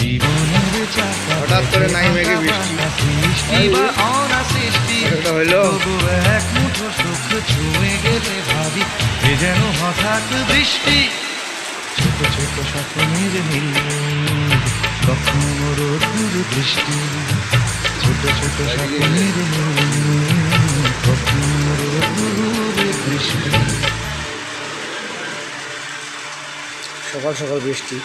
জীবনের চাকা হঠাৎ করে নাই মেঘে বৃষ্টি সৃষ্টি বা অনাসৃষ্টি এটা হইলো তবু এক মুঠো সুখ ছুঁয়ে গেলে ভাবি এ যেন হঠাৎ বৃষ্টি। ছোট ছোট স্বপ্নের নীল কখনো রোদ্দুর বৃষ্টি, ছোট ছোট স্বপ্নের নীল কখনো রোদ্দুর বৃষ্টি। সকাল সকাল বৃষ্টি।